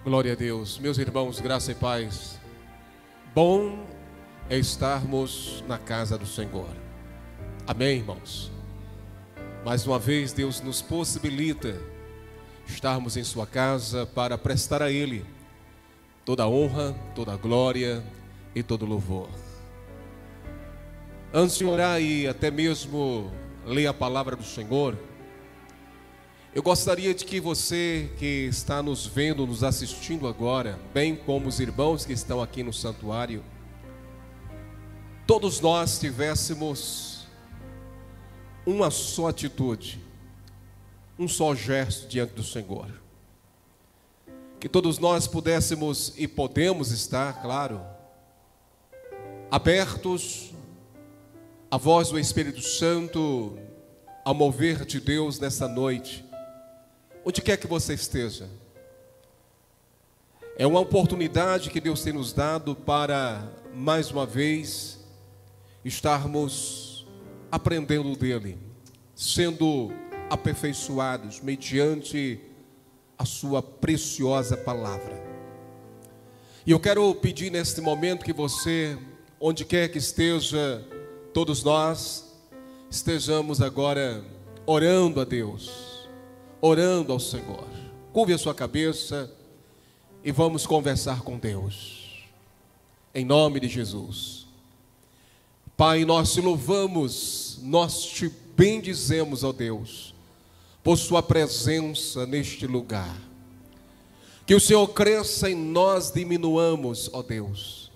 Glória a Deus. Meus irmãos, graça e paz. Bom é estarmos na casa do Senhor. Amém, irmãos? Mais uma vez, Deus nos possibilita estarmos em sua casa para prestar a Ele toda a honra, toda a glória e todo o louvor. Antes de orar e até mesmo ler a palavra do Senhor, eu gostaria de que você que está nos vendo, nos assistindo agora, bem como os irmãos que estão aqui no santuário, todos nós tivéssemos uma só atitude, um só gesto diante do Senhor. Que todos nós pudéssemos e podemos estar, claro, abertos à voz do Espírito Santo, ao mover de Deus nessa noite. Onde quer que você esteja, é uma oportunidade que Deus tem nos dado para, mais uma vez, estarmos aprendendo dEle, sendo aperfeiçoados mediante a sua preciosa palavra. E eu quero pedir neste momento que você, onde quer que esteja, todos nós, estejamos agora orando a Deus, orando ao Senhor. Curve a sua cabeça e vamos conversar com Deus, em nome de Jesus. Pai, nós te louvamos, nós te bendizemos, ó Deus, por sua presença neste lugar. Que o Senhor cresça e nós diminuamos, ó Deus.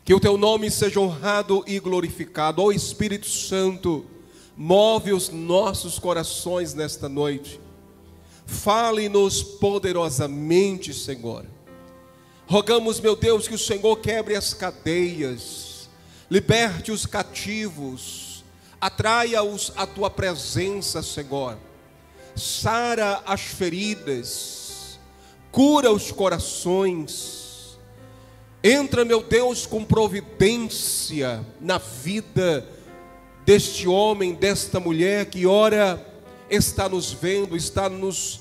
Que o teu nome seja honrado e glorificado. Ó Espírito Santo, move os nossos corações nesta noite. Fale-nos poderosamente, Senhor. Rogamos, meu Deus, que o Senhor quebre as cadeias, liberte os cativos, atraia-os à tua presença, Senhor. Sara as feridas, cura os corações. Entra, meu Deus, com providência na vida deste homem, desta mulher que ora está nos vendo, está nos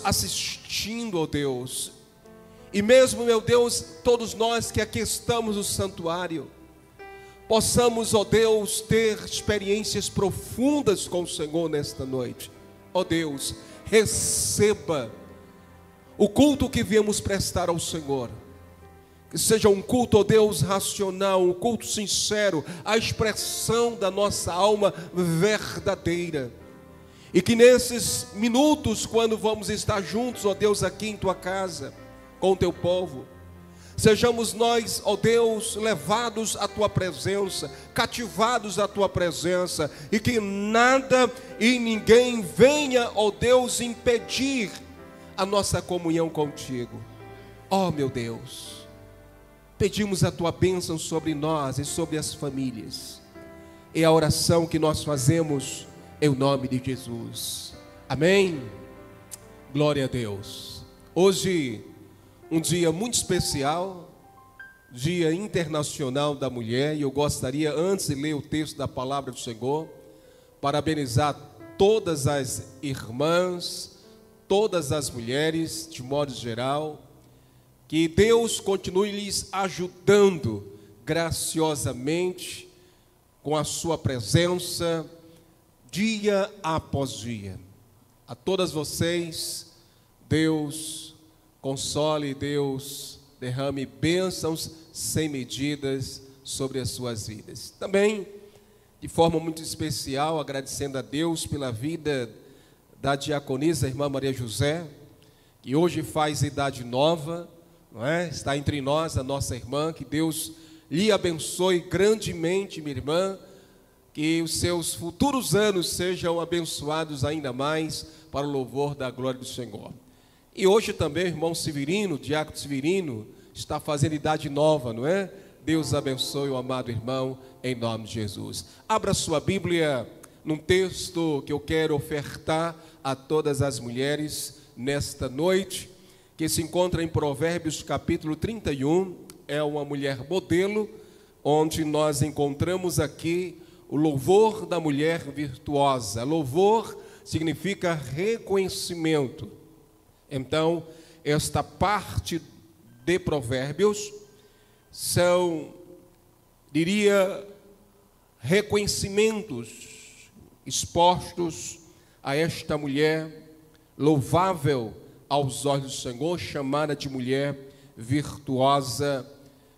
assistindo, ó Deus. E mesmo, meu Deus, todos nós que aqui estamos no santuário, possamos, ó Deus, ter experiências profundas com o Senhor nesta noite. Ó Deus, receba o culto que viemos prestar ao Senhor. Que seja um culto, ó Deus, racional, um culto sincero, a expressão da nossa alma verdadeira. E que nesses minutos, quando vamos estar juntos, ó Deus, aqui em tua casa, com o teu povo, sejamos nós, ó Deus, levados à tua presença, cativados à tua presença, e que nada e ninguém venha, ó Deus, impedir a nossa comunhão contigo. Ó meu Deus, pedimos a tua bênção sobre nós e sobre as famílias. É a oração que nós fazemos em nome de Jesus. Amém? Glória a Deus. Hoje, um dia muito especial, Dia Internacional da Mulher, e eu gostaria, antes de ler o texto da palavra do Senhor, parabenizar todas as irmãs, todas as mulheres, de modo geral, que Deus continue lhes ajudando graciosamente com a sua presença, dia após dia. A todas vocês, Deus console, Deus derrame bênçãos sem medidas sobre as suas vidas. Também, de forma muito especial, agradecendo a Deus pela vida da diaconisa, a irmã Maria José, que hoje faz idade nova, não é? Está entre nós, a nossa irmã. Que Deus lhe abençoe grandemente, minha irmã, que os seus futuros anos sejam abençoados ainda mais para o louvor da glória do Senhor. E hoje também o irmão Severino, o diácono Severino, está fazendo idade nova, não é? Deus abençoe o amado irmão, em nome de Jesus. Abra sua Bíblia num texto que eu quero ofertar a todas as mulheres nesta noite, que se encontra em Provérbios capítulo 31, é uma mulher modelo, onde nós encontramos aqui o louvor da mulher virtuosa. Louvor significa reconhecimento. Então, esta parte de Provérbios são, diria, reconhecimentos expostos a esta mulher louvável aos olhos do Senhor, chamada de mulher virtuosa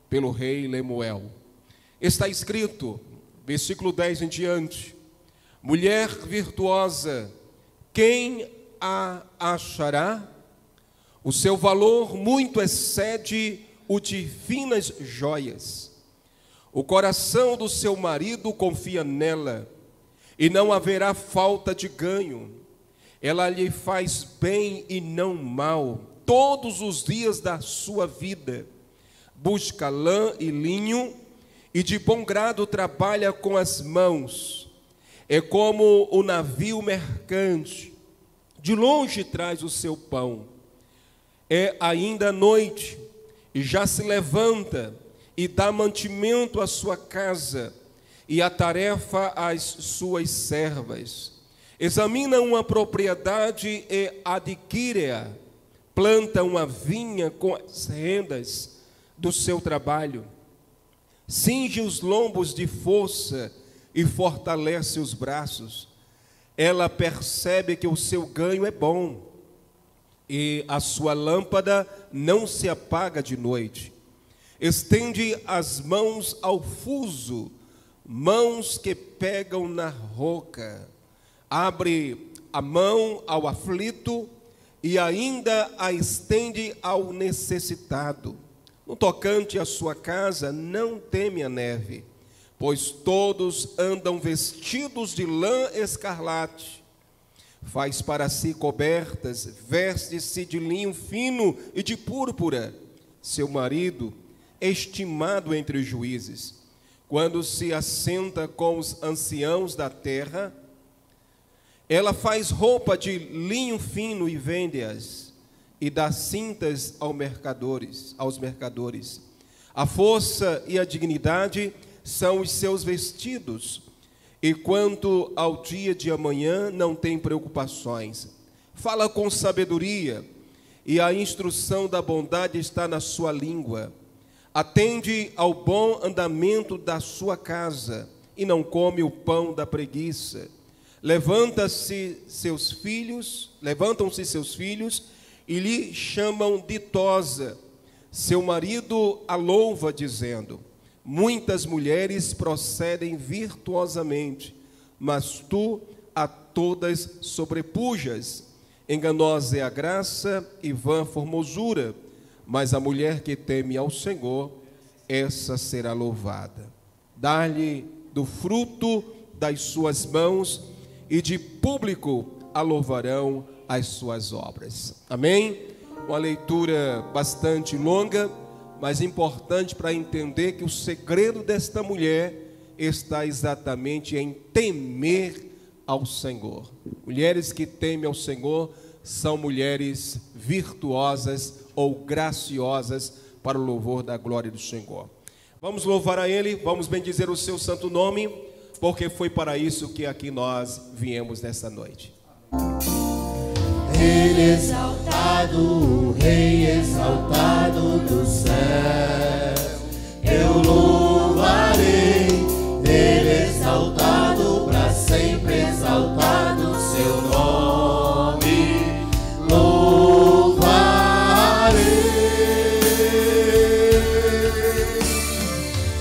pelo rei Lemuel. Está escrito, versículo 10 em diante: mulher virtuosa, quem a achará? O seu valor muito excede o de finas joias. O coração do seu marido confia nela, e não haverá falta de ganho. Ela lhe faz bem e não mal todos os dias da sua vida. Busca lã e linho, e de bom grado trabalha com as mãos. É como o navio mercante, de longe traz o seu pão. É ainda noite, e já se levanta, e dá mantimento à sua casa, e a tarefa às suas servas. Examina uma propriedade e adquire-a. Planta uma vinha com as rendas do seu trabalho. Cinge os lombos de força e fortalece os braços. Ela percebe que o seu ganho é bom, e a sua lâmpada não se apaga de noite. Estende as mãos ao fuso, mãos que pegam na roca. Abre a mão ao aflito e ainda a estende ao necessitado. No tocante à sua casa, não teme a neve, pois todos andam vestidos de lã escarlate. Faz para si cobertas, veste-se de linho fino e de púrpura. Seu marido, estimado entre os juízes, quando se assenta com os anciãos da terra, ela faz roupa de linho fino e vende-as, e dá cintas aos mercadores. A força e a dignidade são os seus vestidos, e quanto ao dia de amanhã não tem preocupações. Fala com sabedoria, e a instrução da bondade está na sua língua. Atende ao bom andamento da sua casa, e não come o pão da preguiça. Levantam-se seus filhos, e lhe chamam ditosa. Seu marido a louva, dizendo: muitas mulheres procedem virtuosamente, mas tu a todas sobrepujas. Enganosa é a graça e vã formosura, mas a mulher que teme ao Senhor, essa será louvada. Dá-lhe do fruto das suas mãos, e de público a louvarão as suas obras. Amém? Uma leitura bastante longa, mas importante para entender que o segredo desta mulher está exatamente em temer ao Senhor. Mulheres que temem ao Senhor são mulheres virtuosas ou graciosas para o louvor da glória do Senhor. Vamos louvar a Ele, vamos bendizer o seu santo nome, porque foi para isso que aqui nós viemos nessa noite. Ele exaltado, o Rei exaltado do céu, eu louvarei. Ele exaltado, para sempre exaltado seu nome, louvarei.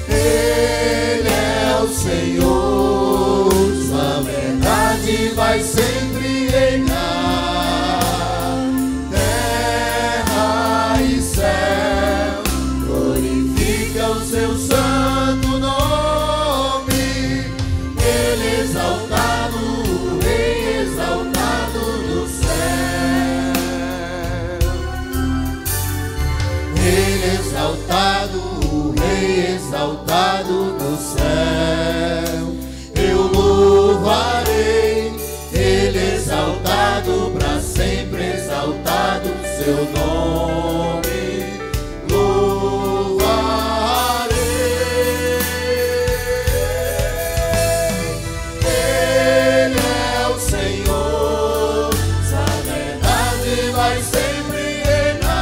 Ele é o Senhor, sua verdade vai sempre reinar. Seu santo nome, Ele exaltado, o Rei exaltado do céu. Ele exaltado, o Rei exaltado do céu, eu louvarei. Ele exaltado, para sempre exaltado seu nome. Vai sempre reinar.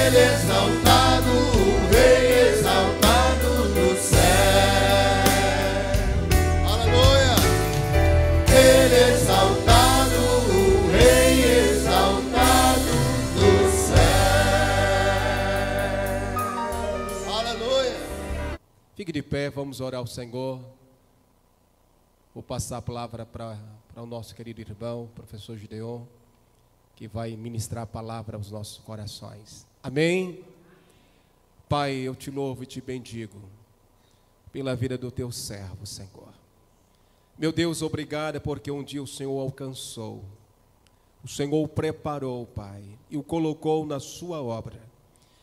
Ele exaltado, o Rei exaltado no céu. Aleluia. Ele exaltado, o Rei exaltado no céu. Aleluia. Fique de pé, vamos orar ao Senhor. Vou passar a palavra para o nosso querido irmão, professor Gideon, que vai ministrar a palavra aos nossos corações. Amém? Pai, eu te louvo e te bendigo pela vida do teu servo, Senhor. Meu Deus, obrigado porque um dia o Senhor alcançou, o Senhor o preparou, Pai, e o colocou na sua obra.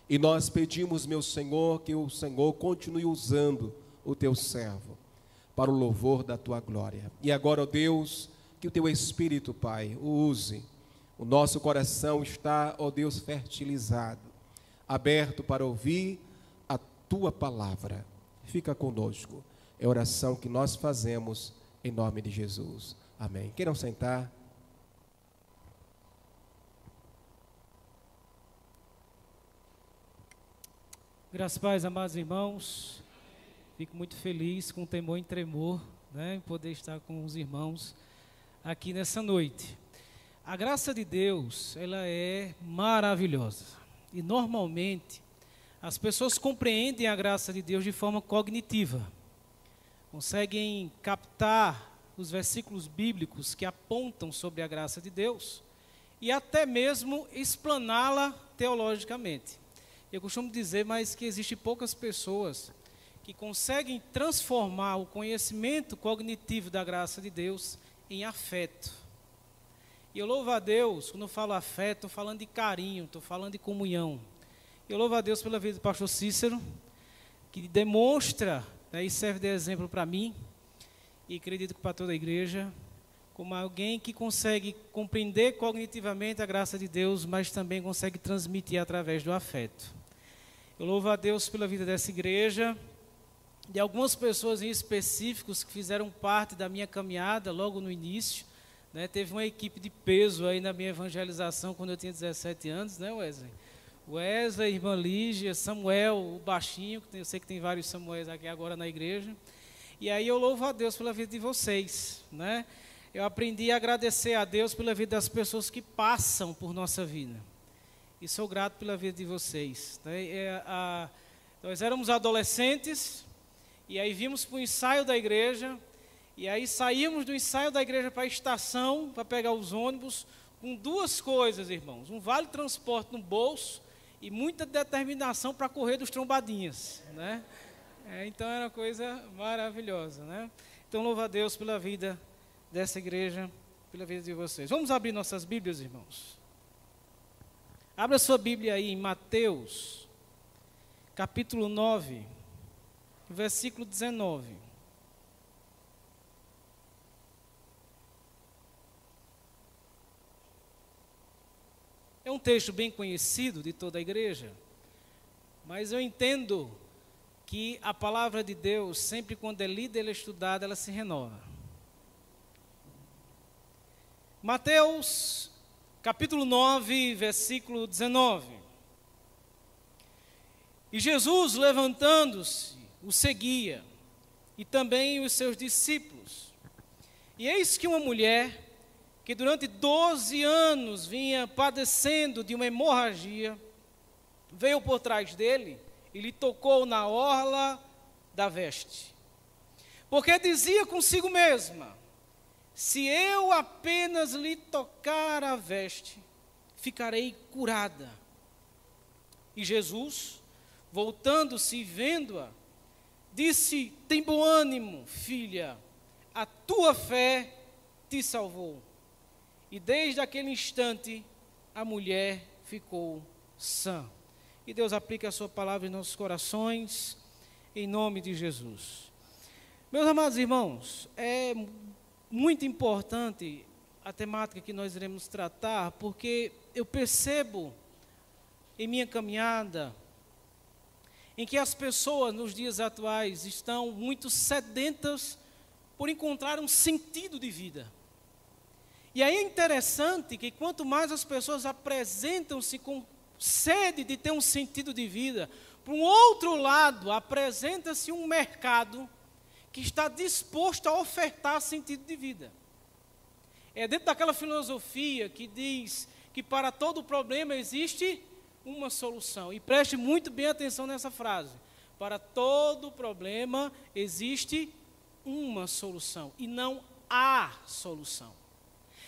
E nós pedimos, meu Senhor, que o Senhor continue usando o teu servo para o louvor da tua glória. E agora, ó Deus, que o teu Espírito, Pai, o use. O nosso coração está, ó Deus, fertilizado, aberto para ouvir a tua palavra. Fica conosco. É a oração que nós fazemos em nome de Jesus. Amém. Queiram sentar. Graças a Deus, amados irmãos. Fico muito feliz, com temor e tremor, né, em poder estar com os irmãos aqui nessa noite. A graça de Deus, ela é maravilhosa. E normalmente, as pessoas compreendem a graça de Deus de forma cognitiva. Conseguem captar os versículos bíblicos que apontam sobre a graça de Deus e até mesmo explaná-la teologicamente. Eu costumo dizer, mas que existem poucas pessoas que conseguem transformar o conhecimento cognitivo da graça de Deus em afeto. E eu louvo a Deus, quando eu falo afeto, estou falando de carinho, estou falando de comunhão. Eu louvo a Deus pela vida do pastor Cícero, que demonstra, né, e serve de exemplo para mim, e acredito que para toda a igreja, como alguém que consegue compreender cognitivamente a graça de Deus, mas também consegue transmitir através do afeto. Eu louvo a Deus pela vida dessa igreja, de algumas pessoas em específicos que fizeram parte da minha caminhada logo no início, né? Teve uma equipe de peso aí na minha evangelização quando eu tinha 17 anos, né, Wesley? Wesley, irmã Lígia, Samuel, o baixinho, que eu sei que tem vários Samuéis aqui agora na igreja. E aí eu louvo a Deus pela vida de vocês, né? Eu aprendi a agradecer a Deus pela vida das pessoas que passam por nossa vida. E sou grato pela vida de vocês, né? Nós éramos adolescentes, e aí vimos para o ensaio da igreja, e aí saímos do ensaio da igreja para a estação, para pegar os ônibus, com duas coisas, irmãos: um vale transporte no bolso e muita determinação para correr dos trombadinhas, né? Então era uma coisa maravilhosa, né? Então louvo a Deus pela vida dessa igreja, pela vida de vocês. Vamos abrir nossas Bíblias, irmãos. Abra sua Bíblia aí em Mateus, capítulo 9, versículo 19. É um texto bem conhecido de toda a igreja, mas eu entendo que a palavra de Deus, sempre quando é lida e estudada, ela se renova. Mateus, capítulo 9, versículo 19. E Jesus, levantando-se, o seguia, e também os seus discípulos. E eis que uma mulher, que durante 12 anos vinha padecendo de uma hemorragia, veio por trás dele e lhe tocou na orla da veste. Porque dizia consigo mesma: se eu apenas lhe tocar a veste, ficarei curada. E Jesus, voltando-se e vendo-a, disse: tem bom ânimo, filha, a tua fé te salvou. E desde aquele instante, a mulher ficou sã. E Deus aplique a sua palavra em nossos corações, em nome de Jesus. Meus amados irmãos, é muito importante a temática que nós iremos tratar, porque eu percebo em minha caminhada, em que as pessoas nos dias atuais estão muito sedentas por encontrar um sentido de vida. E aí é interessante que quanto mais as pessoas apresentam-se com sede de ter um sentido de vida. Por um outro lado, apresenta-se um mercado que está disposto a ofertar sentido de vida. É dentro daquela filosofia que diz que para todo problema existe uma solução. E preste muito bem atenção nessa frase. Para todo problema existe uma solução e não há solução.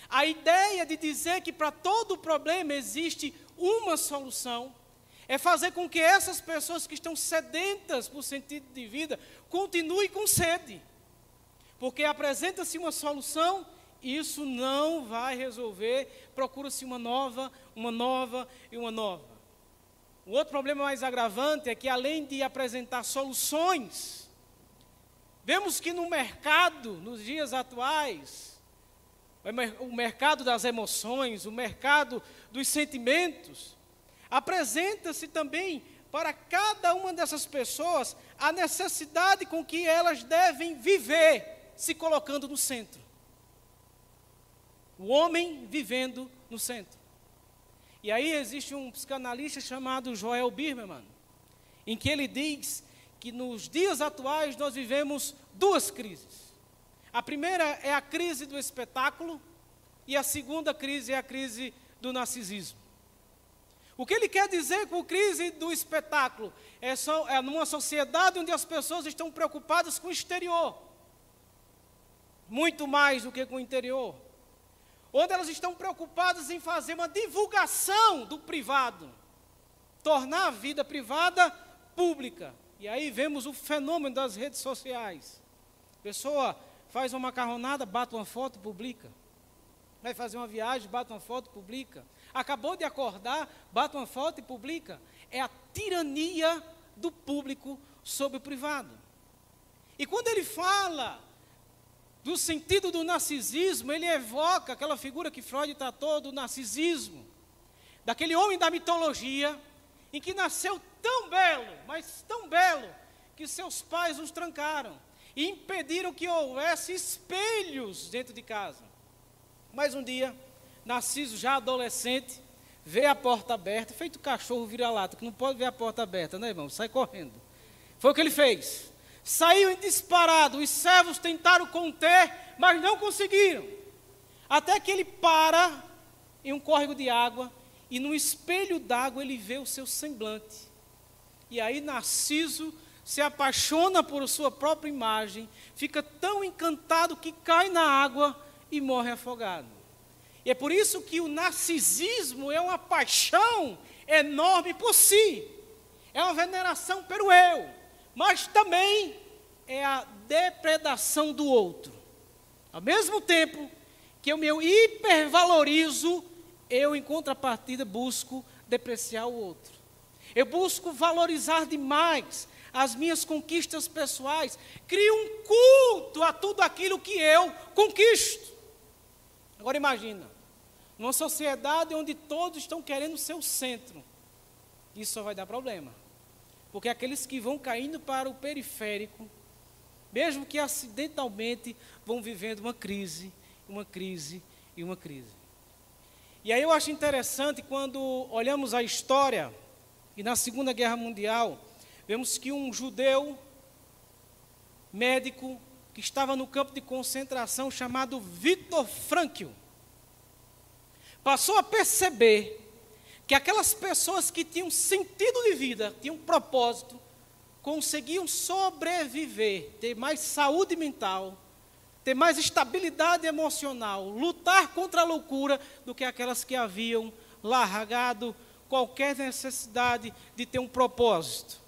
A ideia de dizer que para todo problema existe uma solução é fazer com que essas pessoas que estão sedentas por sentido de vida continuem com sede. Porque apresenta-se uma solução, isso não vai resolver, procura-se uma nova e uma nova. O outro problema mais agravante é que, além de apresentar soluções, vemos que no mercado, nos dias atuais, o mercado das emoções, o mercado dos sentimentos, apresenta-se também para cada uma dessas pessoas a necessidade com que elas devem viver, se colocando no centro. O homem vivendo no centro. E aí existe um psicanalista chamado Joel Birmerman, em que ele diz que nos dias atuais nós vivemos duas crises. A primeira é a crise do espetáculo e a segunda crise é a crise do narcisismo. O que ele quer dizer com crise do espetáculo? É numa sociedade onde as pessoas estão preocupadas com o exterior, muito mais do que com o interior. Onde elas estão preocupadas em fazer uma divulgação do privado, tornar a vida privada pública. E aí vemos o fenômeno das redes sociais. A pessoa faz uma macarronada, bate uma foto, publica. Vai fazer uma viagem, bate uma foto, publica. Acabou de acordar, bate uma foto e publica. É a tirania do público sobre o privado. E quando ele fala do sentido do narcisismo, ele evoca aquela figura que Freud tratou do narcisismo, daquele homem da mitologia, em que nasceu tão belo, mas tão belo, que seus pais os trancaram e impediram que houvesse espelhos dentro de casa. Mas um dia, Narciso, já adolescente, vê a porta aberta, feito cachorro vira-lata, que não pode ver a porta aberta, né, irmão? Sai correndo. Foi o que ele fez. Saiu em disparado, os servos tentaram conter, mas não conseguiram. Até que ele para em um córrego de água, e no espelho d'água ele vê o seu semblante. E aí Narciso se apaixona por sua própria imagem, fica tão encantado que cai na água e morre afogado. E é por isso que o narcisismo é uma paixão enorme por si. É uma veneração pelo eu, mas também é a depredação do outro. Ao mesmo tempo que eu me hipervalorizo, eu, em contrapartida, busco depreciar o outro. Eu busco valorizar demais as minhas conquistas pessoais. Crio um culto a tudo aquilo que eu conquisto. Agora imagina, numa sociedade onde todos estão querendo ser o centro, isso só vai dar problema. Porque aqueles que vão caindo para o periférico, mesmo que acidentalmente, vão vivendo uma crise. E aí eu acho interessante quando olhamos a história, e na Segunda Guerra Mundial, vemos que um judeu médico que estava no campo de concentração chamado Viktor Frankl, passou a perceber que aquelas pessoas que tinham sentido de vida, tinham propósito, conseguiam sobreviver, ter mais saúde mental, ter mais estabilidade emocional, lutar contra a loucura do que aquelas que haviam largado qualquer necessidade de ter um propósito.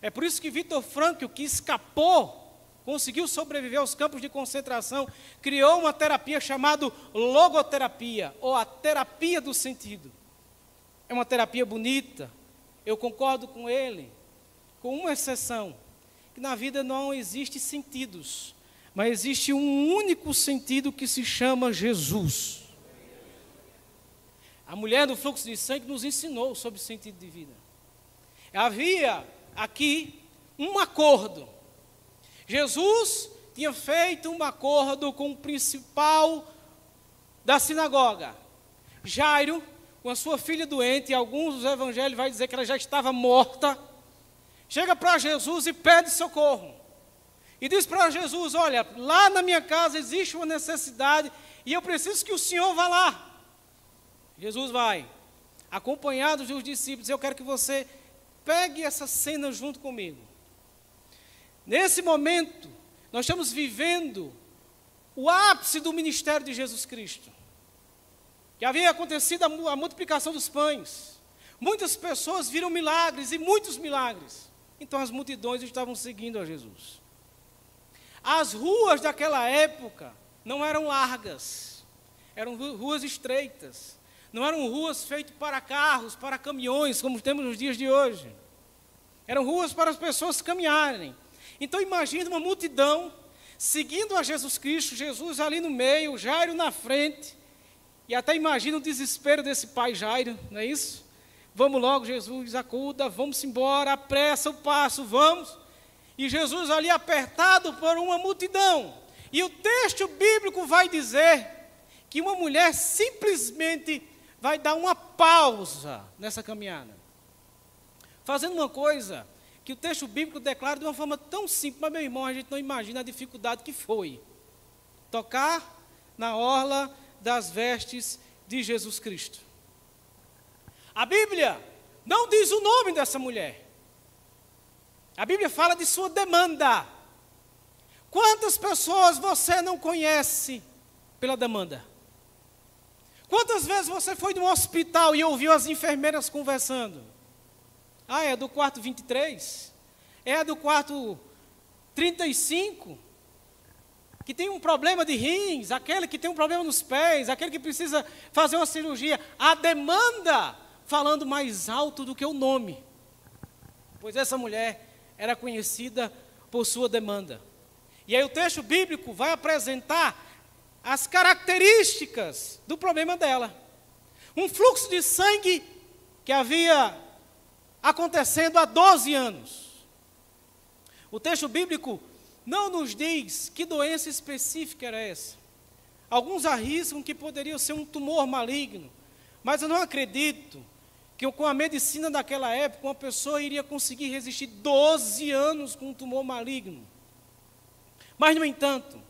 É por isso que Viktor Frankl, que escapou, conseguiu sobreviver aos campos de concentração, criou uma terapia chamada logoterapia, ou a terapia do sentido. É uma terapia bonita, eu concordo com ele, com uma exceção, que na vida não existe sentidos, mas existe um único sentido que se chama Jesus. A mulher do fluxo de sangue nos ensinou sobre o sentido de vida. Havia aqui um acordo. Jesus tinha feito um acordo com o principal da sinagoga. Jairo, com a sua filha doente, e alguns dos evangelhos vai dizer que ela já estava morta, chega para Jesus e pede socorro. E diz para Jesus: olha, lá na minha casa existe uma necessidade e eu preciso que o Senhor vá lá. Jesus vai, acompanhado dos discípulos. Eu quero que você pegue essa cena junto comigo. Nesse momento, nós estamos vivendo o ápice do ministério de Jesus Cristo. Que havia acontecido a multiplicação dos pães. Muitas pessoas viram milagres e muitos milagres. Então as multidões estavam seguindo a Jesus. As ruas daquela época não eram largas, eram ruas estreitas. Não eram ruas feitas para carros, para caminhões, como temos nos dias de hoje. Eram ruas para as pessoas caminharem. Então imagine uma multidão seguindo a Jesus Cristo, Jesus ali no meio, Jairo na frente. E até imagina o desespero desse pai Jairo, não é isso? Vamos logo, Jesus, acuda, vamos embora, apressa o passo, vamos. E Jesus ali apertado por uma multidão. E o texto bíblico vai dizer que uma mulher simplesmente vai dar uma pausa nessa caminhada, fazendo uma coisa que o texto bíblico declara de uma forma tão simples, mas, meu irmão, a gente não imagina a dificuldade que foi tocar na orla das vestes de Jesus Cristo. A Bíblia não diz o nome dessa mulher. A Bíblia fala de sua demanda. Quantas pessoas você não conhece pela demanda? Quantas vezes você foi num hospital e ouviu as enfermeiras conversando? Ah, é do quarto 23? É do quarto 35? Que tem um problema de rins, aquele que tem um problema nos pés, aquele que precisa fazer uma cirurgia. A demanda falando mais alto do que o nome. Pois essa mulher era conhecida por sua demanda. E aí o texto bíblico vai apresentar as características do problema dela. Um fluxo de sangue que havia acontecendo há 12 anos. O texto bíblico não nos diz que doença específica era essa. Alguns arriscam que poderia ser um tumor maligno, mas eu não acredito que com a medicina daquela época uma pessoa iria conseguir resistir 12 anos com um tumor maligno. Mas, no entanto,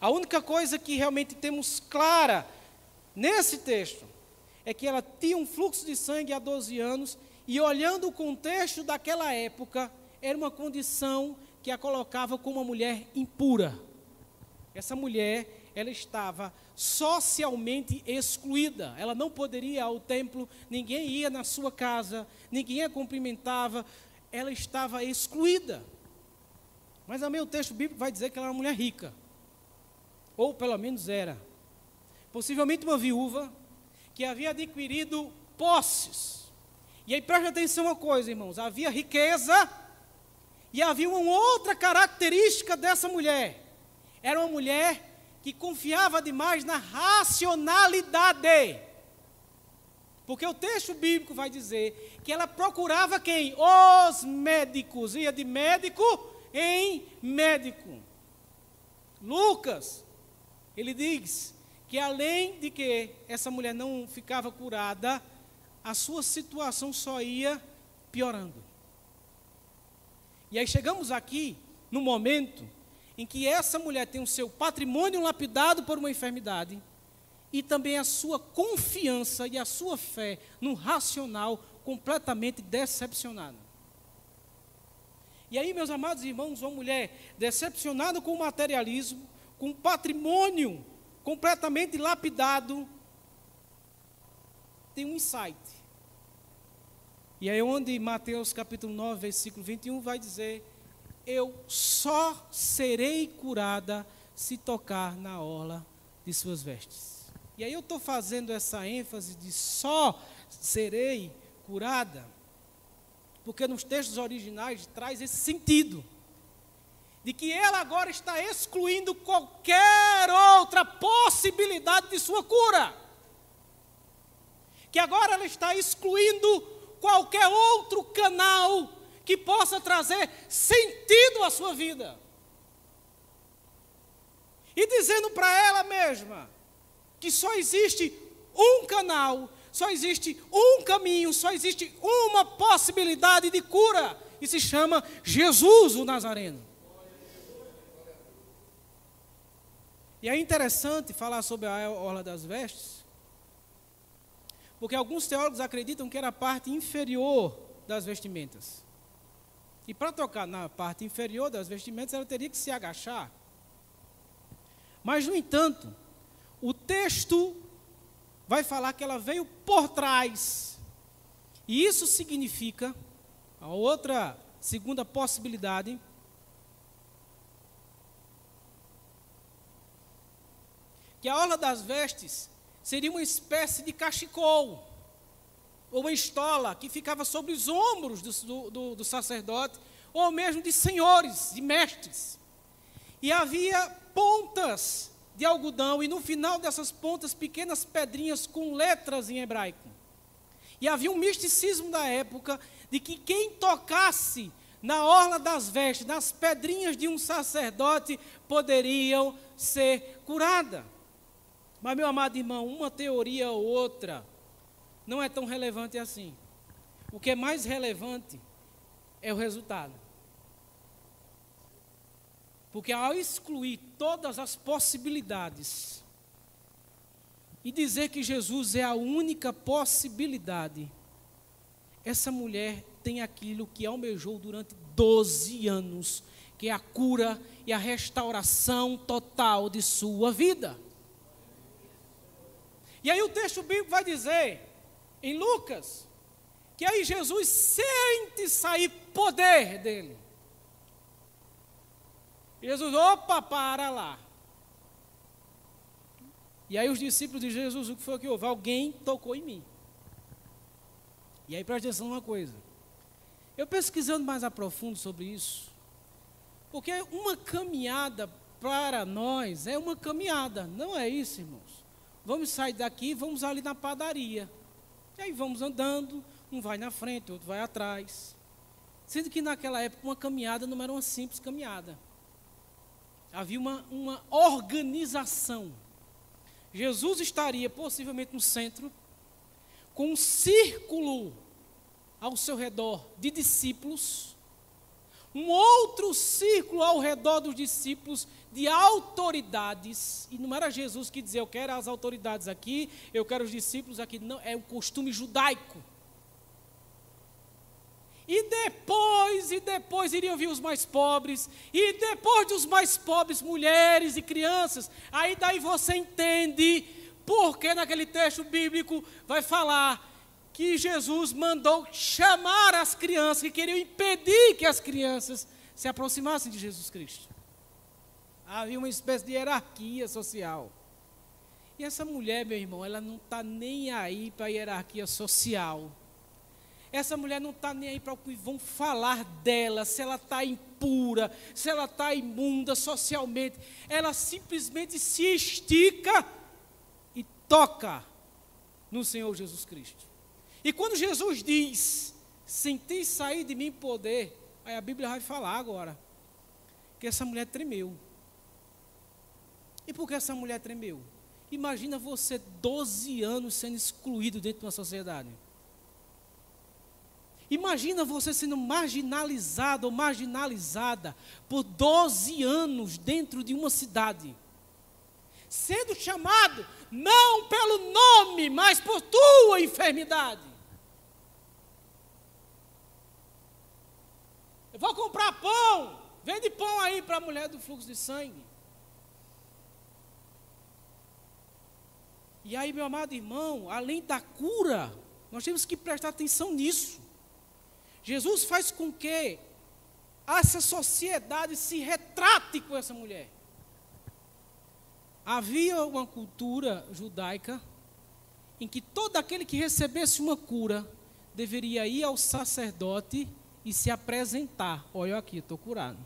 a única coisa que realmente temos clara nesse texto é que ela tinha um fluxo de sangue há 12 anos e, olhando o contexto daquela época, era uma condição que a colocava como uma mulher impura. Essa mulher, ela estava socialmente excluída. Ela não poderia ir ao templo, ninguém ia na sua casa, ninguém a cumprimentava. Ela estava excluída. Mas também o texto bíblico vai dizer que ela era uma mulher rica. Ou pelo menos era. Possivelmente uma viúva que havia adquirido posses. E aí preste atenção uma coisa, irmãos. Havia riqueza e havia uma outra característica dessa mulher. Era uma mulher que confiava demais na racionalidade. Porque o texto bíblico vai dizer que ela procurava quem? Os médicos. Ia de médico em médico. Lucas, ele diz que além de que essa mulher não ficava curada, a sua situação só ia piorando. E aí chegamos aqui no momento em que essa mulher tem o seu patrimônio lapidado por uma enfermidade e também a sua confiança e a sua fé no racional completamente decepcionada. E aí, meus amados irmãos, uma mulher decepcionada com o materialismo, com o patrimônio completamente lapidado, tem um insight. E aí onde Mateus capítulo 9, versículo 21 vai dizer: eu só serei curada se tocar na orla de suas vestes. E aí eu estou fazendo essa ênfase de só serei curada, porque nos textos originais traz esse sentido, de que ela agora está excluindo qualquer outra possibilidade de sua cura. Que agora ela está excluindo qualquer outro canal que possa trazer sentido à sua vida. E dizendo para ela mesma que só existe um canal, só existe um caminho, só existe uma possibilidade de cura, e se chama Jesus o Nazareno. E é interessante falar sobre a orla das vestes, porque alguns teólogos acreditam que era a parte inferior das vestimentas. E para tocar na parte inferior das vestimentas, ela teria que se agachar. Mas, no entanto, o texto vai falar que ela veio por trás. E isso significa, a outra segunda possibilidade, que a orla das vestes seria uma espécie de cachecol, ou uma estola que ficava sobre os ombros do sacerdote, ou mesmo de senhores, de mestres. E havia pontas de algodão, e no final dessas pontas, pequenas pedrinhas com letras em hebraico. E havia um misticismo da época, de que quem tocasse na orla das vestes, nas pedrinhas de um sacerdote, poderiam ser curada. Mas, meu amado irmão, uma teoria ou outra não é tão relevante assim. O que é mais relevante é o resultado. Porque ao excluir todas as possibilidades e dizer que Jesus é a única possibilidade, essa mulher tem aquilo que almejou durante 12 anos, que é a cura e a restauração total de sua vida. E aí o texto bíblico vai dizer, em Lucas, que aí Jesus sente sair poder dele. Jesus, opa, para lá. E aí os discípulos de Jesus, o que foi que houve? Alguém tocou em mim. E aí presta atenção numa coisa. Eu pesquisando mais a profundo sobre isso, porque uma caminhada para nós é uma caminhada, não é isso, irmãos? Vamos sair daqui, vamos ali na padaria. E aí vamos andando, um vai na frente, outro vai atrás. Sendo que naquela época uma caminhada não era uma simples caminhada. Havia uma organização. Jesus estaria possivelmente no centro, com um círculo ao seu redor de discípulos, um outro círculo ao redor dos discípulos de autoridades, e não era Jesus que dizia, eu quero as autoridades aqui, eu quero os discípulos aqui, não, é um costume judaico. E depois iriam vir os mais pobres, e depois dos mais pobres, mulheres e crianças. Aí daí você entende porque naquele texto bíblico vai falar que Jesus mandou chamar as crianças, que queriam impedir que as crianças se aproximassem de Jesus Cristo. Havia uma espécie de hierarquia social. E essa mulher, meu irmão, ela não está nem aí para a hierarquia social. Essa mulher não está nem aí para o que vão falar dela, se ela está impura, se ela está imunda socialmente. Ela simplesmente se estica e toca no Senhor Jesus Cristo. E quando Jesus diz, senti sair de mim poder, aí a Bíblia vai falar agora, que essa mulher tremeu. E por que essa mulher tremeu? Imagina você 12 anos sendo excluído dentro de uma sociedade. Imagina você sendo marginalizado ou marginalizada por 12 anos dentro de uma cidade. Sendo chamado não pelo nome, mas por tua enfermidade. Eu vou comprar pão, vende pão aí para a mulher do fluxo de sangue. E aí, meu amado irmão, além da cura, nós temos que prestar atenção nisso. Jesus faz com que essa sociedade se retrate com essa mulher. Havia uma cultura judaica em que todo aquele que recebesse uma cura deveria ir ao sacerdote e se apresentar. Olha aqui, estou curado.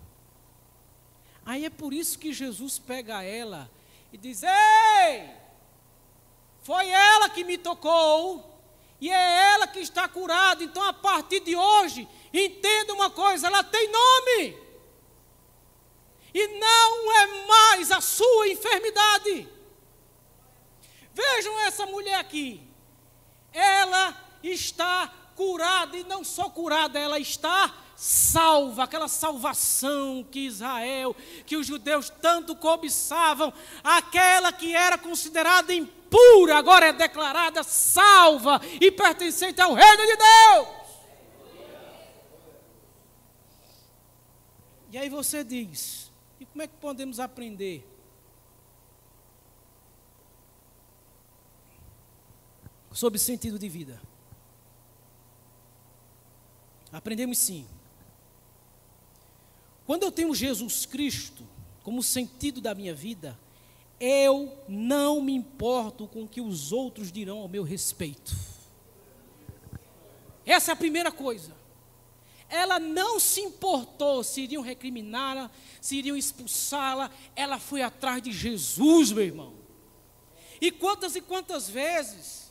Aí é por isso que Jesus pega ela e diz, ei, foi ela que me tocou. E é ela que está curada. Então, a partir de hoje, entenda uma coisa, ela tem nome. E não é mais a sua enfermidade. Vejam essa mulher aqui. ela está curada, e não só curada, ela está salva. Aquela salvação que Israel, que os judeus tanto cobiçavam, aquela que era considerada impura, agora é declarada salva e pertencente ao reino de Deus. E aí você diz, e como é que podemos aprender? Sobre sentido de vida. Aprendemos sim. Quando eu tenho Jesus Cristo como sentido da minha vida, eu não me importo com o que os outros dirão ao meu respeito. Essa é a primeira coisa. Ela não se importou se iriam recriminá-la, se iriam expulsá-la. Ela foi atrás de Jesus, meu irmão. E quantas vezes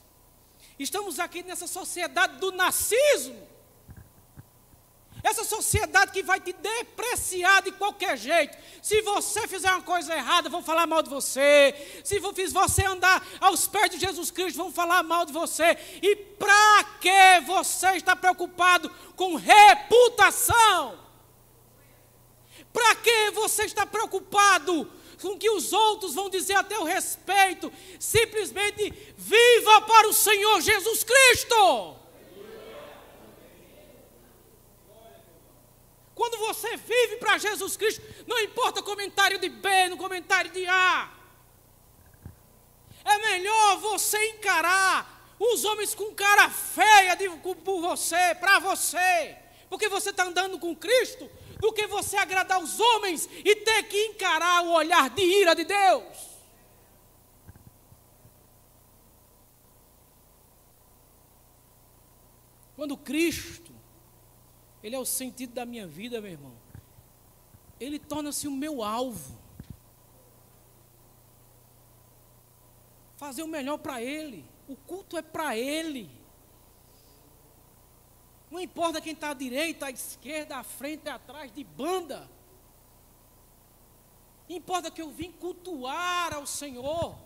estamos aqui nessa sociedade do narcismo, essa sociedade que vai te depreciar de qualquer jeito. Se você fizer uma coisa errada, vão falar mal de você. Se você andar aos pés de Jesus Cristo, vão falar mal de você. E para que você está preocupado com reputação? Para que você está preocupado com o que os outros vão dizer a teu respeito? Simplesmente viva para o Senhor Jesus Cristo. Quando você vive para Jesus Cristo, não importa comentário de B, no comentário de A. É melhor você encarar os homens com cara feia por você, para você, porque você está andando com Cristo, do que você agradar os homens e ter que encarar o olhar de ira de Deus. Quando Cristo, Ele é o sentido da minha vida, meu irmão, Ele torna-se o meu alvo. Fazer o melhor para Ele. O culto é para Ele. Não importa quem está à direita, à esquerda, à frente, atrás, de banda. Importa que eu vim cultuar ao Senhor.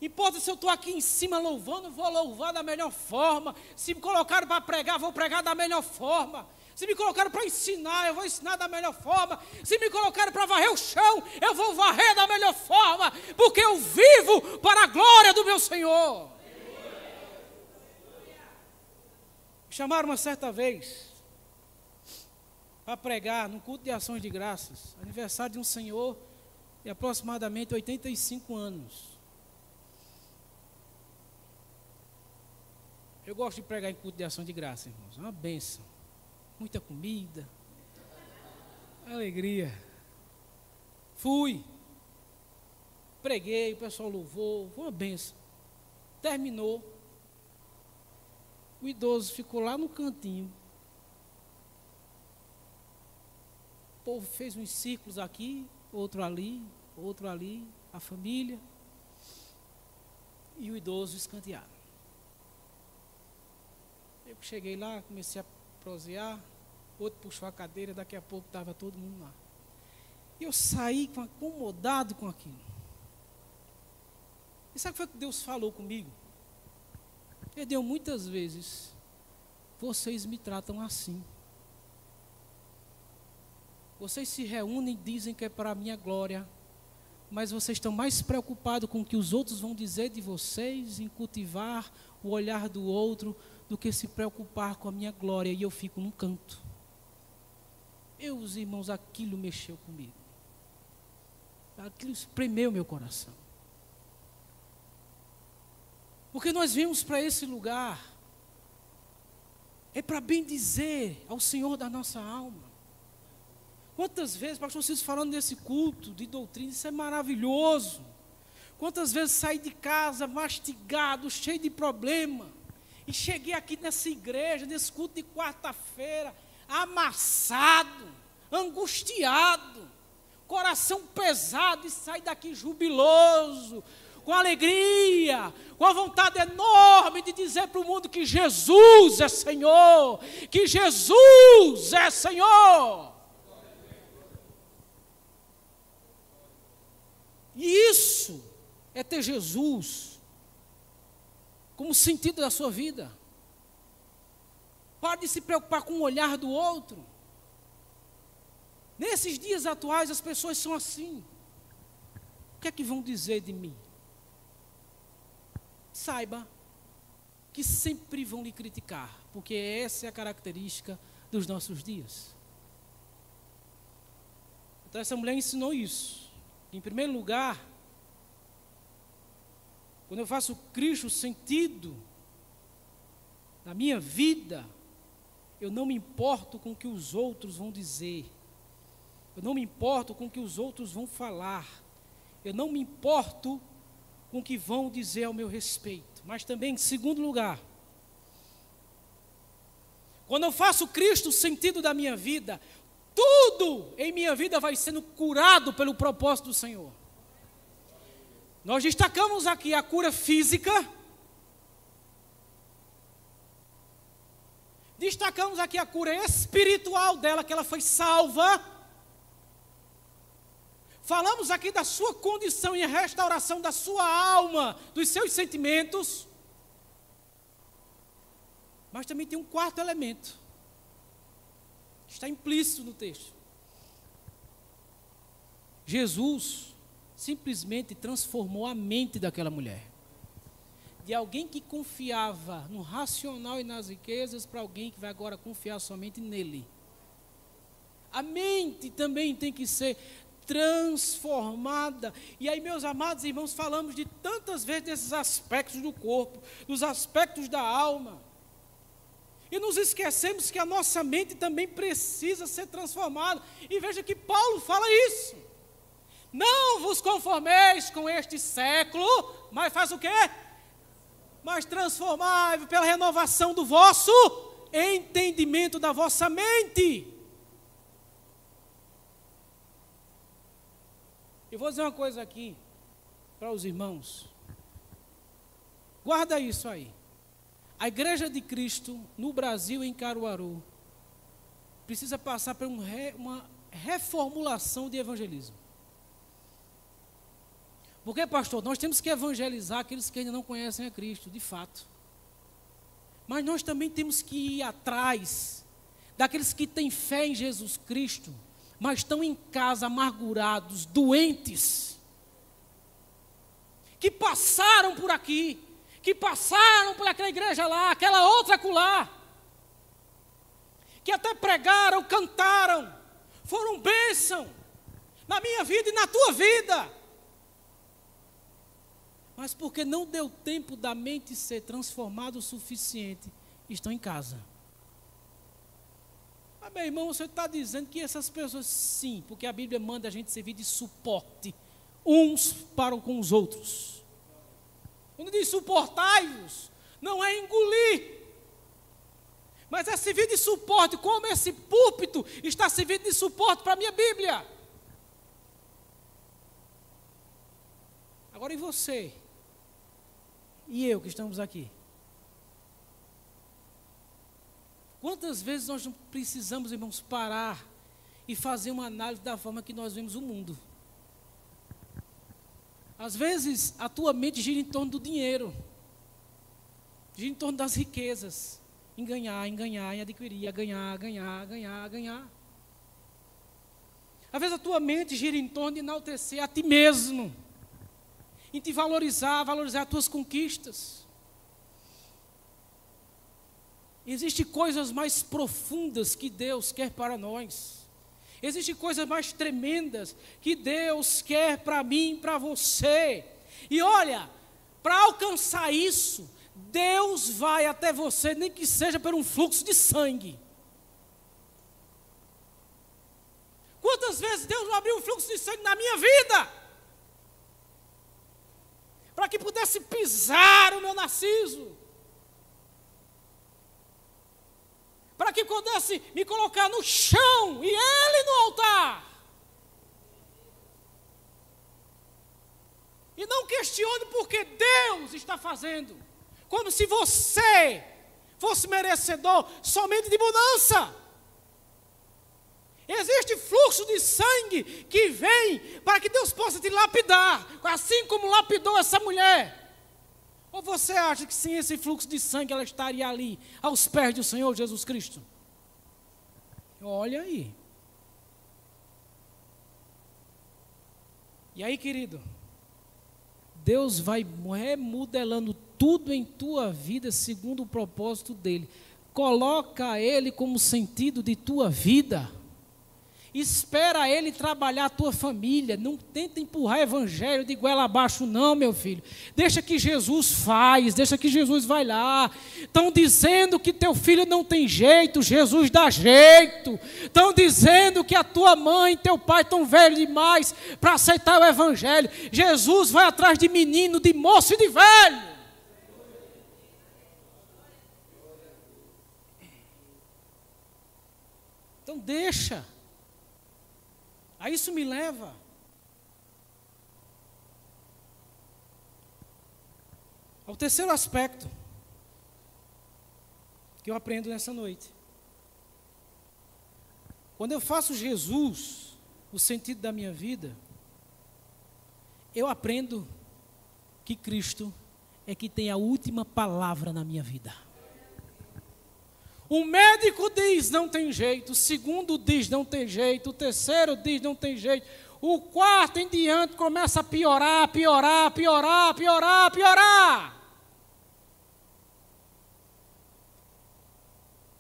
Importa se eu estou aqui em cima louvando, vou louvar da melhor forma. Se me colocaram para pregar, vou pregar da melhor forma. Se me colocaram para ensinar, eu vou ensinar da melhor forma. Se me colocaram para varrer o chão, eu vou varrer da melhor forma. Porque eu vivo para a glória do meu Senhor. Me chamaram uma certa vez para pregar no culto de ações de graças, aniversário de um senhor de aproximadamente 85 anos. Eu gosto de pregar em culto de ação de graça, irmãos, é uma bênção. Muita comida, alegria. Fui, preguei, o pessoal louvou, foi uma bênção. Terminou, o idoso ficou lá no cantinho. O povo fez uns círculos aqui, outro ali, a família e o idoso escanteado. Eu cheguei lá, comecei a prosear, outro puxou a cadeira, daqui a pouco estava todo mundo lá. E eu saí acomodado com aquilo. E sabe o que foi que Deus falou comigo? Ele deu muitas vezes, vocês me tratam assim. Vocês se reúnem e dizem que é para a minha glória, mas vocês estão mais preocupados com o que os outros vão dizer de vocês, em cultivar o olhar do outro, do que se preocupar com a minha glória, e eu fico num canto. Os irmãos, aquilo mexeu comigo. Aquilo espremeu meu coração. Porque nós viemos para esse lugar, é para bendizer ao Senhor da nossa alma. Quantas vezes, pastor, vocês falando desse culto de doutrina, isso é maravilhoso. Quantas vezes saí de casa mastigado, cheio de problema, e cheguei aqui nessa igreja, nesse culto de quarta-feira, amassado, angustiado, coração pesado, e saí daqui jubiloso, com alegria, com a vontade enorme de dizer para o mundo que Jesus é Senhor, que Jesus é Senhor. E isso é ter Jesus como sentido da sua vida. Pare de se preocupar com o olhar do outro. Nesses dias atuais as pessoas são assim. O que é que vão dizer de mim? Saiba que sempre vão lhe criticar, porque essa é a característica dos nossos dias. Então essa mulher ensinou isso. Em primeiro lugar, quando eu faço Cristo sentido da minha vida, eu não me importo com o que os outros vão dizer. Eu não me importo com o que os outros vão falar. Eu não me importo com o que vão dizer ao meu respeito. Mas também, em segundo lugar, quando eu faço Cristo o sentido da minha vida, tudo em minha vida vai sendo curado pelo propósito do Senhor. Nós destacamos aqui a cura física. Destacamos aqui a cura espiritual dela, que ela foi salva. Falamos aqui da sua condição e a restauração da sua alma, dos seus sentimentos. Mas também tem um quarto elemento. Está implícito no texto. Jesus simplesmente transformou a mente daquela mulher. De alguém que confiava no racional e nas riquezas, para alguém que vai agora confiar somente nele. A mente também tem que ser transformada. E aí, meus amados irmãos, falamos de tantas vezes desses aspectos do corpo, dos aspectos da alma. E nos esquecemos que a nossa mente também precisa ser transformada. E veja que Paulo fala isso. Não vos conformeis com este século, mas faz o quê? Mas transformai-vos pela renovação do vosso entendimento, da vossa mente. Eu vou dizer uma coisa aqui para os irmãos. Guarda isso aí. A Igreja de Cristo no Brasil, em Caruaru, precisa passar por uma reformulação de evangelismo. Porque, pastor, nós temos que evangelizar aqueles que ainda não conhecem a Cristo, de fato. Mas nós também temos que ir atrás daqueles que têm fé em Jesus Cristo, mas estão em casa amargurados, doentes, que passaram por aqui, que passaram por aquela igreja lá, aquela outra acolá, que até pregaram, cantaram, foram bênção na minha vida e na tua vida, mas porque não deu tempo da mente ser transformada o suficiente, estão em casa. Mas, meu irmão, você está dizendo que essas pessoas, sim, porque a Bíblia manda a gente servir de suporte uns para com os outros. Quando diz suportai-vos, não é engolir, mas é servir de suporte, como esse púlpito está servindo de suporte para a minha Bíblia. Agora, e você? E eu que estamos aqui? Quantas vezes nós não precisamos, irmãos, parar e fazer uma análise da forma que nós vemos o mundo? Às vezes, a tua mente gira em torno do dinheiro, gira em torno das riquezas, em ganhar, em adquirir, a ganhar. Às vezes a tua mente gira em torno de enaltecer a ti mesmo, em te valorizar as tuas conquistas. Existem coisas mais profundas que Deus quer para nós. Existem coisas mais tremendas que Deus quer para mim, para você. E olha, para alcançar isso, Deus vai até você, nem que seja por um fluxo de sangue. Quantas vezes Deus não abriu um fluxo de sangue na minha vida? Para que pudesse pisar o meu narciso. Para que pudesse me colocar no chão e Ele no altar. E não questione porque Deus está fazendo, como se você fosse merecedor somente de mudança. Existe fluxo de sangue que vem para que Deus possa te lapidar, assim como lapidou essa mulher. Ou você acha que sem esse fluxo de sangue ela estaria ali, aos pés do Senhor Jesus Cristo? Olha aí. E aí, querido, Deus vai remodelando tudo em tua vida segundo o propósito dele. Coloca ele como sentido de tua vida. Espera ele trabalhar a tua família. Não tenta empurrar o evangelho de goela abaixo não, meu filho. Deixa que Jesus faz, deixa que Jesus vai lá. Estão dizendo que teu filho não tem jeito, Jesus dá jeito. Estão dizendo que a tua mãe e teu pai estão velhos demais para aceitar o evangelho. Jesus vai atrás de menino, de moço e de velho. Então deixa. A isso me leva ao terceiro aspecto que eu aprendo nessa noite. Quando eu faço Jesus o sentido da minha vida, eu aprendo que Cristo é que tem a última palavra na minha vida. O médico diz não tem jeito, o segundo diz não tem jeito, o terceiro diz não tem jeito, o quarto em diante começa a piorar, piorar, piorar, piorar, piorar.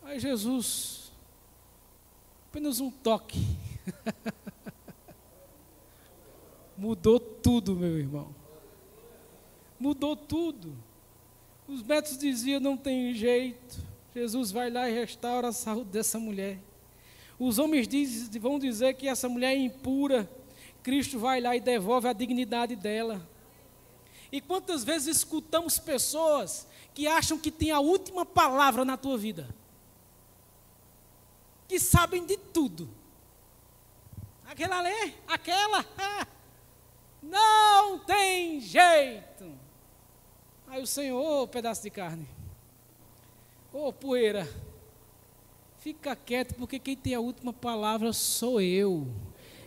Aí Jesus, apenas um toque, mudou tudo, meu irmão, mudou tudo. Os médicos diziam não tem jeito. Jesus vai lá e restaura a saúde dessa mulher. Os homens vão dizer que essa mulher é impura. Cristo vai lá e devolve a dignidade dela. E quantas vezes escutamos pessoas que acham que tem a última palavra na tua vida? Que sabem de tudo. Aquela ali, aquela, não tem jeito. Aí o Senhor, pedaço de carne. Ô poeira, fica quieto, porque quem tem a última palavra sou eu.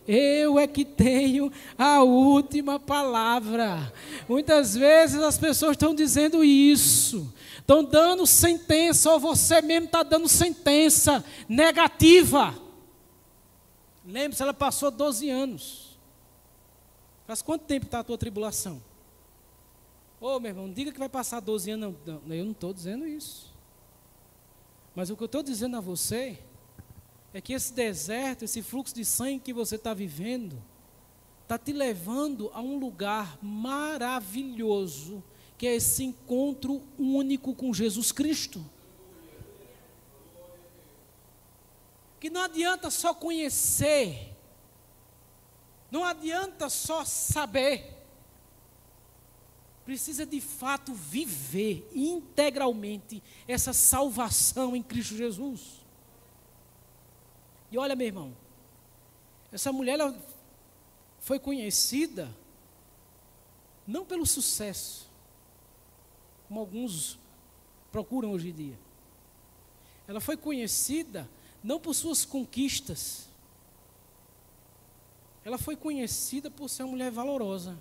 Eu é que tenho a última palavra. Muitas vezes as pessoas estão dizendo isso, estão dando sentença, ou você mesmo está dando sentença negativa. Lembre-se, ela passou 12 anos. Faz quanto tempo está a tua tribulação? Ô meu irmão, não diga que vai passar 12 anos, não, eu não estou dizendo isso. Mas o que eu estou dizendo a você é que esse deserto, esse fluxo de sangue que você está vivendo, está te levando a um lugar maravilhoso, que é esse encontro único com Jesus Cristo. Que não adianta só conhecer, não adianta só saber. Precisa de fato viver integralmente essa salvação em Cristo Jesus. E olha, meu irmão, essa mulher ela foi conhecida não pelo sucesso, como alguns procuram hoje em dia. Ela foi conhecida não por suas conquistas. Ela foi conhecida por ser uma mulher valorosa.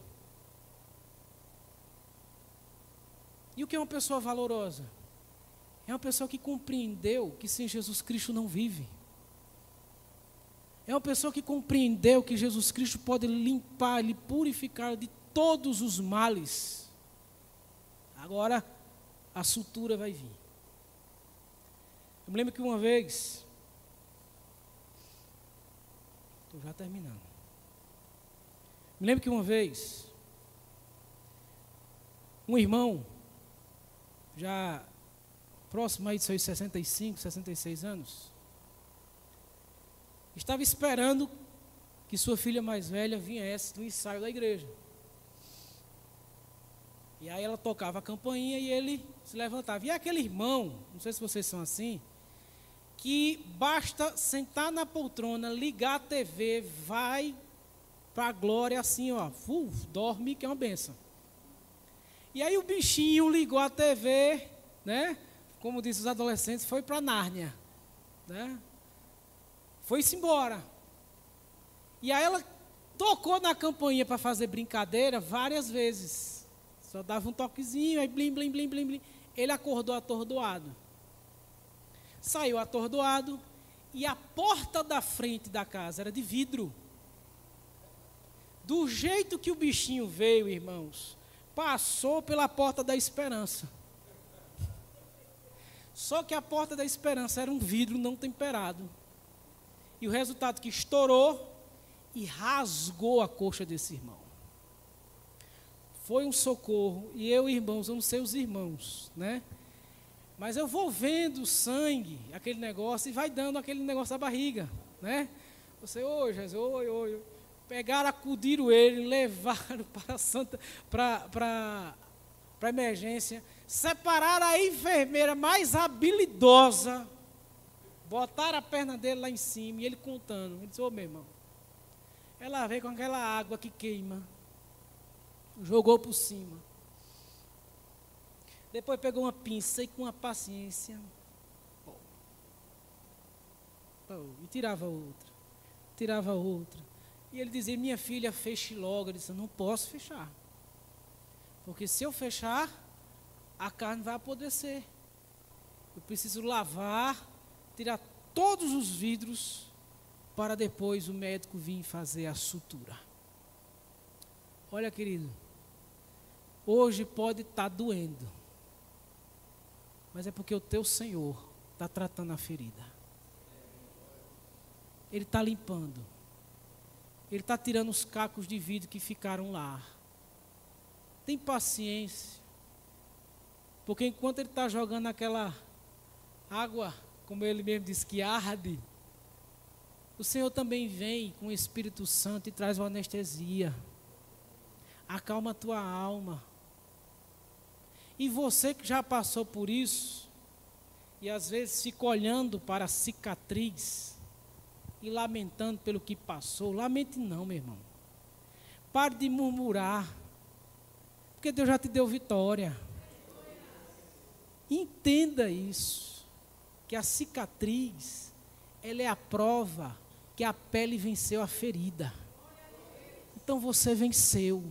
E o que é uma pessoa valorosa? É uma pessoa que compreendeu que sem Jesus Cristo não vive. É uma pessoa que compreendeu que Jesus Cristo pode limpar, lhe purificar de todos os males. Agora, a sutura vai vir. Eu me lembro que uma vez, estou já terminando. Me lembro que uma vez, um irmão, já próximo aí de seus 65, 66 anos, estava esperando que sua filha mais velha viesse do ensaio da igreja. E aí ela tocava a campainha e ele se levantava. E aquele irmão, não sei se vocês são assim, que basta sentar na poltrona, ligar a TV, vai para a glória assim, ó, dorme que é uma benção. E aí o bichinho ligou a TV, né? Como dizem os adolescentes, foi para Nárnia, né? Foi-se embora. E aí ela tocou na campainha para fazer brincadeira várias vezes. Só dava um toquezinho, aí blim, blim, blim, blim, blim. Ele acordou atordoado. Saiu atordoado e a porta da frente da casa era de vidro. Do jeito que o bichinho veio, irmãos, passou pela porta da esperança. Só que a porta da esperança era um vidro não temperado. E o resultado que estourou e rasgou a coxa desse irmão. Foi um socorro. E eu, irmãos, vamos ser os irmãos, né? Mas eu vou vendo o sangue, aquele negócio, e vai dando aquele negócio da barriga, né? Você, ô Jesus, oi. Pegaram, acudiram ele, levaram para a emergência, separaram a enfermeira mais habilidosa, botaram a perna dele lá em cima, e ele contando. Ele disse, ô meu irmão, ela veio com aquela água que queima, jogou por cima. Depois pegou uma pinça e com uma paciência, e tirava outra. E ele dizia, minha filha, feche logo. Ele disse, eu não posso fechar. Porque se eu fechar, a carne vai apodrecer. Eu preciso lavar, tirar todos os vidros, para depois o médico vir fazer a sutura. Olha, querido, hoje pode estar doendo, mas é porque o teu Senhor está tratando a ferida. Ele está limpando. Ele está tirando os cacos de vidro que ficaram lá. Tem paciência. Porque enquanto ele está jogando aquela água, como ele mesmo diz, que arde, o Senhor também vem com o Espírito Santo e traz uma anestesia. Acalma a tua alma. E você que já passou por isso, e às vezes fica olhando para a cicatriz, e lamentando pelo que passou, lamente não, meu irmão. Pare de murmurar, porque Deus já te deu vitória. Entenda isso, que a cicatriz, ela é a prova que a pele venceu a ferida. Então você venceu,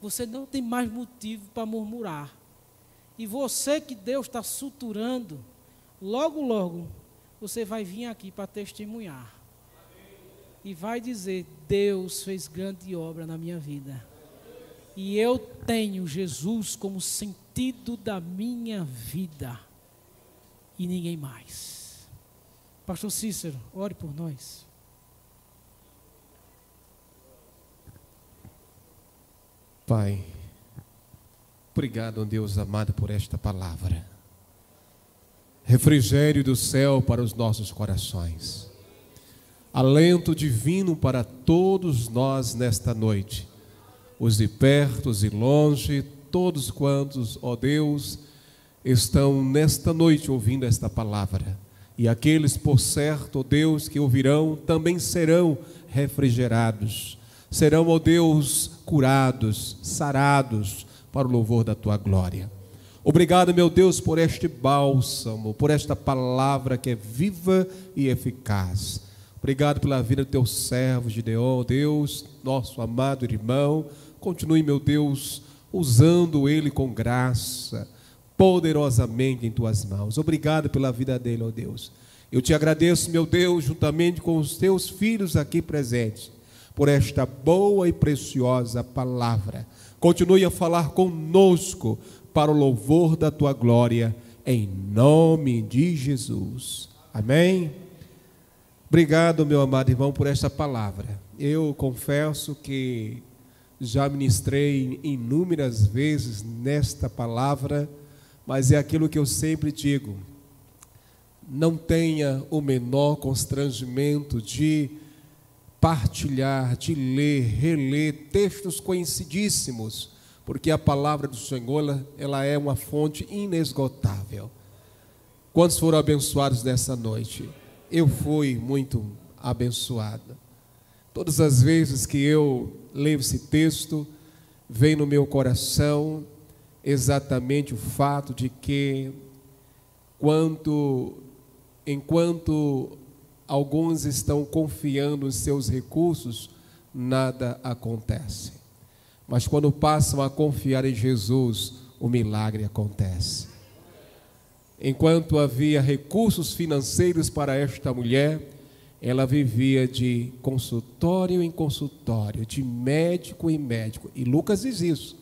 você não tem mais motivo para murmurar. E você que Deus está suturando, logo, logo, você vai vir aqui para testemunhar. E vai dizer, Deus fez grande obra na minha vida. E eu tenho Jesus como sentido da minha vida. E ninguém mais. Pastor Cícero, ore por nós. Pai, obrigado, Deus amado, por esta palavra. Refrigério do céu para os nossos corações. Alento divino para todos nós nesta noite, os de perto, os de longe, todos quantos, ó Deus, estão nesta noite ouvindo esta palavra. E aqueles, por certo, ó Deus, que ouvirão, também serão refrigerados, serão, ó Deus, curados, sarados, para o louvor da Tua glória. Obrigado, meu Deus, por este bálsamo, por esta palavra que é viva e eficaz. Obrigado pela vida do teu servo Gideon, Deus, nosso amado irmão. Continue, meu Deus, usando ele com graça, poderosamente em tuas mãos. Obrigado pela vida dele, ó Deus. Eu te agradeço, meu Deus, juntamente com os teus filhos aqui presentes, por esta boa e preciosa palavra. Continue a falar conosco para o louvor da tua glória, em nome de Jesus. Amém? Obrigado, meu amado irmão, por esta palavra. Eu confesso que já ministrei inúmeras vezes nesta palavra, mas é aquilo que eu sempre digo: não tenha o menor constrangimento de partilhar, de ler, reler textos conhecidíssimos, porque a palavra do Senhor, ela é uma fonte inesgotável. Quantos foram abençoados nessa noite? Eu fui muito abençoado. Todas as vezes que eu leio esse texto, vem no meu coração exatamente o fato de que enquanto alguns estão confiando em seus recursos, nada acontece. Mas quando passam a confiar em Jesus, o milagre acontece. Enquanto havia recursos financeiros para esta mulher, ela vivia de consultório em consultório, de médico em médico. E Lucas diz isso,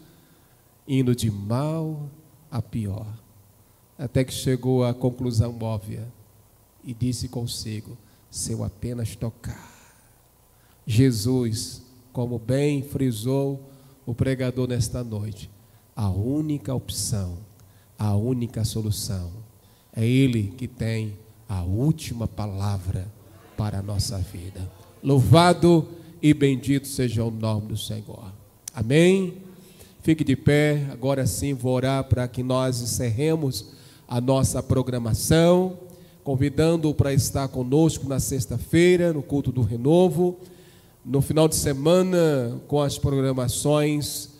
indo de mal a pior. Até que chegou à conclusão óbvia e disse consigo: se eu apenas tocar. Jesus, como bem frisou o pregador nesta noite, a única opção, a única solução, é Ele que tem a última palavra para a nossa vida. Louvado e bendito seja o nome do Senhor. Amém? Fique de pé, agora sim vou orar para que nós encerremos a nossa programação, convidando-o para estar conosco na sexta-feira, no culto do renovo, no final de semana, com as programações,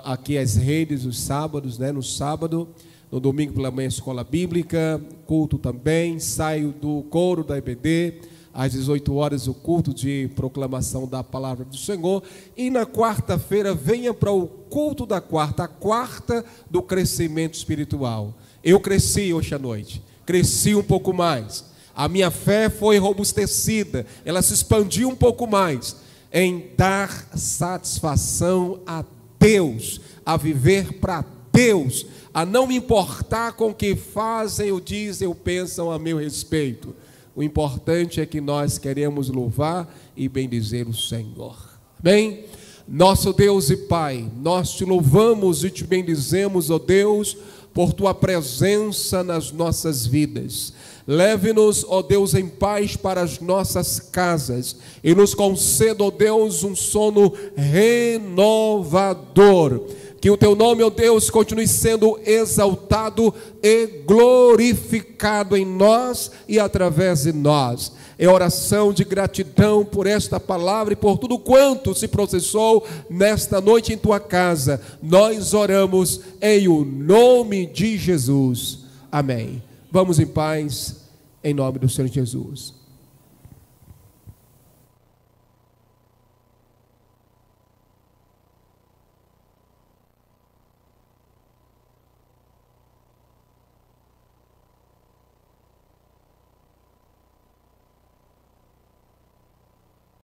aqui as redes, os sábados, no sábado, no domingo pela manhã, escola bíblica, culto também, saio do coro da EBD, às 18 horas o culto de proclamação da palavra do Senhor, e na quarta-feira venha para o culto da quarta, a quarta do crescimento espiritual. Eu cresci hoje à noite, cresci um pouco mais, a minha fé foi robustecida, ela se expandiu um pouco mais, em dar satisfação a Deus, a viver para Deus, a não me importar com o que fazem ou dizem ou pensam a meu respeito. O importante é que nós queremos louvar e bendizer o Senhor. Amém? Nosso Deus e Pai, nós te louvamos e te bendizemos, ó Deus, por tua presença nas nossas vidas. Leve-nos, ó Deus, em paz para as nossas casas e nos conceda, ó Deus, um sono renovador. Que o teu nome, ó Deus, continue sendo exaltado e glorificado em nós e através de nós. É oração de gratidão por esta palavra e por tudo quanto se processou nesta noite em tua casa. Nós oramos em o nome de Jesus. Amém. Vamos em paz, em nome do Senhor Jesus.